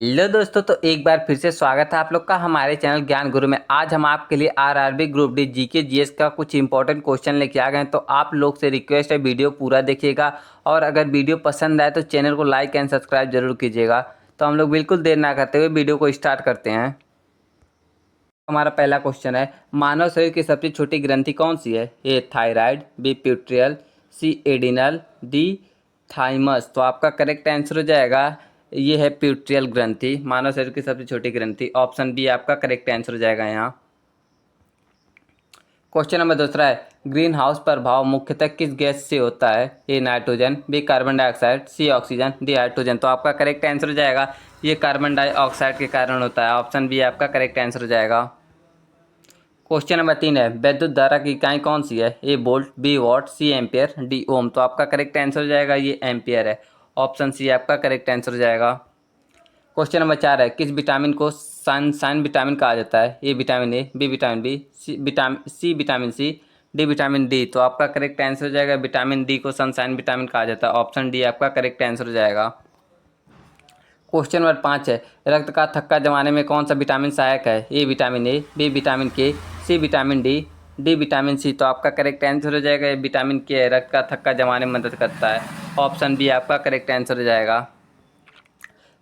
Hello दोस्तों, तो एक बार फिर से स्वागत है आप लोग का हमारे चैनल ज्ञान गुरु में। आज हम आपके लिए RRB group D GK GS का कुछ इंपॉर्टेंट क्वेश्चन लेके आ गए हैं। तो आप लोग से रिक्वेस्ट है, वीडियो पूरा देखिएगा और अगर वीडियो पसंद आए तो चैनल को लाइक एंड सब्सक्राइब जरूर कीजिएगा। तो हम लोग बिल्कुल देर ना करते हुए वीडियो को स्टार्ट करते हैं। हमारा पहला क्वेश्चन है, मानव शरीर की सबसे छोटी ग्रंथि कौन सी है? ए थायराइड, बी प्यूट्रियल, सी एडिनल, डी थाइमस। तो आपका करेक्ट आंसर हो जाएगा ये है प्यूट्रियल ग्रंथि, मानव शरीर की सबसे छोटी ग्रंथि। ऑप्शन बी आपका करेक्ट आंसर हो जाएगा यहाँ। क्वेश्चन नंबर दूसरा है, ग्रीन हाउस प्रभाव मुख्यतः किस गैस से होता है? A nitrogen, B carbon dioxide, C oxygen, D hydrogen. तो आपका करेक्ट आंसर हो जाएगा ये कार्बन डाइऑक्साइड के कारण होता है। ऑप्शन बी आपका करेक्ट आंसर हो जाएगा। क्वेश्चन नंबर 3 है, विद्युत धारा की इकाई कौन सी है? A volt, B watt, C ampere, D ohm. तो आपका करेक्ट आंसर हो जाएगा ये एम्पियर है। ऑप्शन सी आपका करेक्ट आंसर हो जाएगा। क्वेश्चन नंबर 4 है, किस विटामिन को सनशाइन विटामिन कहा जाता है? A vitamin A, B vitamin B, C vitamin C, D vitamin D. तो आपका करेक्ट आंसर हो जाएगा विटामिन डी को सनशाइन विटामिन कहा जाता है। ऑप्शन डी आपका करेक्ट आंसर हो जाएगा। क्वेश्चन नंबर 5 है, रक्त का थक्का जमाने में कौन सा विटामिन सहायक है? A vitamin A, B vitamin K, C vitamin D, D vitamin C. तो आपका करेक्ट आंसर हो जाएगा ये विटामिन के है, रक्त का थक्का जमाने में मदद करता है। ऑप्शन बी आपका करेक्ट आंसर हो जाएगा।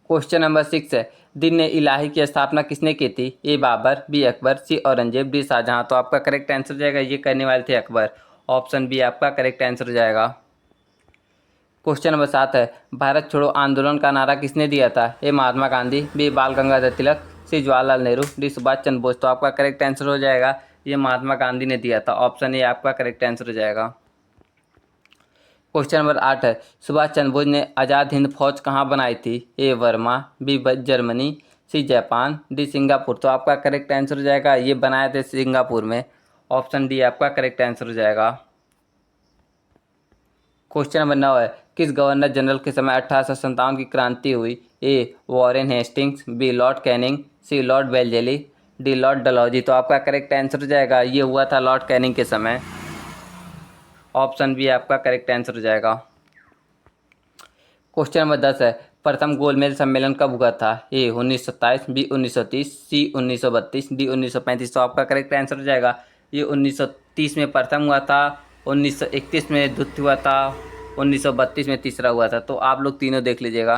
क्वेश्चन नंबर 6 है, दिन इलाही की स्थापना किसने की थी? ए बाबर, बी अकबर, सी औरंगजेब, डी शाहजहां। तो आपका करेक्ट आंसर हो जाएगा ये करने वाले थे अकबर। ऑप्शन बी आपका करेक्ट आंसर हो जाएगा। क्वेश्चन नंबर 7 है, भारत छोड़ो आंदोलन का नारा किसने दिया था? ए महात्मा गांधी, बी बाल गंगाधर तिलक, सी जवाहरलाल नेहरू, डी सुभाष चंद्र बोस। तो आपका करेक्ट आंसर हो जाएगा ये महात्मा गांधी ने दिया था। ऑप्शन ए आपका करेक्ट आंसर हो जाएगा। क्वेश्चन नंबर 8 है, सुभाष चंद्र बोस ने आज़ाद हिंद फौज कहाँ बनाई थी? A Burma, B Germany, C Japan, D Singapore. तो आपका करेक्ट आंसर हो जाएगा ये बनाए थे सिंगापुर में। ऑप्शन डी आपका करेक्ट आंसर हो जाएगा। क्वेश्चन नंबर 9 है, किस गवर्नर जनरल के समय 1857 की क्रांति हुई? A Warren Hastings, B Lord Canning, C Lord Wellesley, D Lord Dalhousie. तो आपका करेक्ट आंसर हो जाएगा ये हुआ था लॉर्ड कैनिंग के समय। ऑप्शन बी आपका करेक्ट आंसर हो जाएगा। क्वेश्चन नंबर 10 है, प्रथम गोलमेज सम्मेलन कब हुआ था? ए 1927, बी 1930, सी 1932, डी 1935। तो आपका करेक्ट आंसर हो जाएगा ये 1930 में प्रथम हुआ था, 1931 में द्वितीय हुआ था, 1932 में तीसरा हुआ था। तो आप लोग तीनों देख लीजिएगा।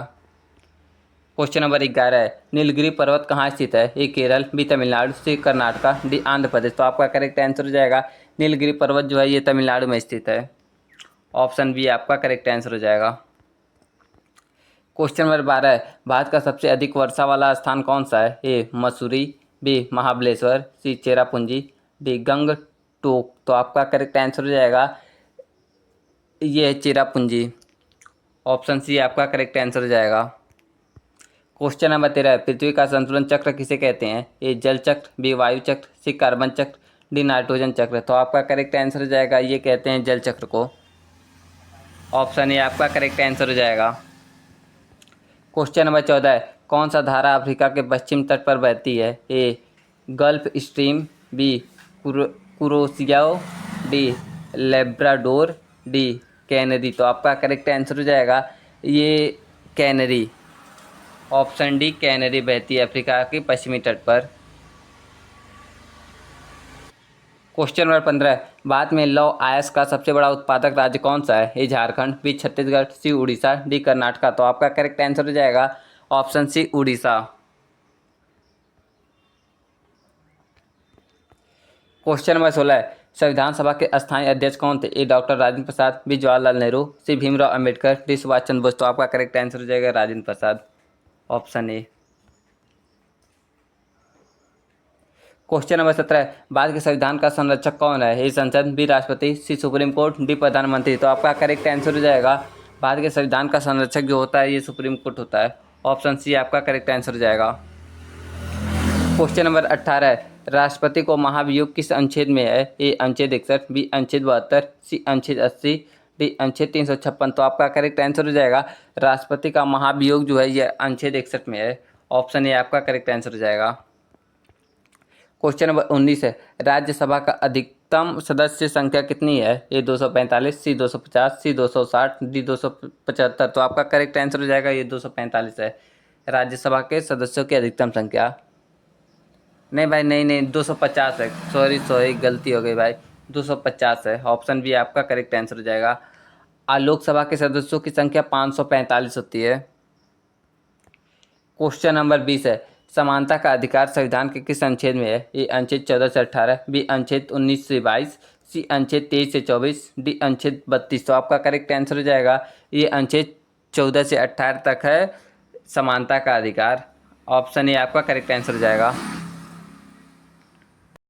क्वेश्चन नंबर 11 है, नीलगिरी पर्वत कहाँ स्थित है? ए केरल, बी तमिलनाडु, सी कर्नाटका, डी आंध्र प्रदेश। तो आपका करेक्ट आंसर हो जाएगा नीलगिरी पर्वत जो है ये तमिलनाडु में स्थित है। ऑप्शन बी आपका करेक्ट आंसर हो जाएगा। क्वेश्चन नंबर 12 है, भारत का सबसे अधिक वर्षा वाला स्थान कौन सा है? ए मसूरी, बी महाबलेश्वर, सी चेरापूंजी, डी गंगटोक। तो आपका करेक्ट आंसर हो जाएगा ये है चेरापूंजी। ऑप्शन सी आपका करेक्ट आंसर हो जाएगा। क्वेश्चन नंबर 13 है, पृथ्वी का संतुलन चक्र किसे कहते हैं? ए जल चक्र, बी वायु चक्र, सी कार्बन चक्र, डी नाइट्रोजन चक्र। तो आपका करेक्ट आंसर हो जाएगा ये कहते हैं जल चक्र को। ऑप्शन ए आपका करेक्ट आंसर हो जाएगा। क्वेश्चन नंबर 14 है, कौन सा धारा अफ्रीका के पश्चिम तट पर बहती है? A Gulf Stream, B Kuroshio, D Labrador, D Canary. तो आपका करेक्ट आंसर हो जाएगा ये कैनरी। ऑप्शन डी कैनरी बहती है अफ्रीका के पश्चिमी तट पर। क्वेश्चन नंबर 15 है, भारत में लौह अयस्क का सबसे बड़ा उत्पादक राज्य कौन सा है? A Jharkhand, B Chhattisgarh, C Orissa, D Karnataka. तो आपका करेक्ट आंसर हो जाएगा option C Orissa. Question number 16 है, संविधान सभा के स्थायी अध्यक्ष कौन थे? A doctor Rajendra Prasad, B Jawaharlal Nehru, C Bhimrao Ambedkar, D Subhash Chandra Bose. तो आपका करेक्ट आंसर हो जाएगा Rajendra Prasad. Option A. Question number 17 है, भारत के संविधान का संरक्षक कौन है? ए संसद, बी राष्ट्रपति, सी सुप्रीम कोर्ट, डी प्रधानमंत्री। तो आपका करेक्ट आंसर हो जाएगा भारत के संविधान का संरक्षक जो होता है ये सुप्रीम कोर्ट होता है। ऑप्शन सी आपका करेक्ट आंसर हो जाएगा। क्वेश्चन नंबर 18 है, राष्ट्रपति को महाभियोग किस अनुच्छेद में है? ए अनुच्छेद 61, बी अनुच्छेद 72, सी अनुच्छेद 80, डी अनुच्छेद 356। तो आपका करेक्ट आंसर हो जाएगा राष्ट्रपति का महाभियोग जो है ये अनुच्छेद 61 में है। ऑप्शन ए आपका करेक्ट आंसर हो जाएगा। क्वेश्चन नंबर 19 है, राज्यसभा का अधिकतम सदस्य संख्या कितनी है? ए 245, सी 250, सी 260, डी 275। तो आपका करेक्ट आंसर हो जाएगा ये 245 है। राज्यसभा के सदस्यों की अधिकतम संख्या। नहीं भाई, नहीं 250 है। सॉरी गलती हो गई भाई, 250 है। ऑप्शन बी आपका करेक्ट आंसर हो जाएगा। लोकसभा के सदस्यों की संख्या 545 होती है। क्वेश्चन नंबर 20 है, समानता का अधिकार संविधान के किस अनुच्छेद में है? ए अनुच्छेद 14 से 18, बी अनुच्छेद 19 से 22, सी अनुच्छेद 23 से 24, डी अनुच्छेद 32। तो आपका करेक्ट आंसर हो जाएगा ये अनुच्छेद 14 से 18 तक है समानता का अधिकार। ऑप्शन ए आपका करेक्ट आंसर हो जाएगा।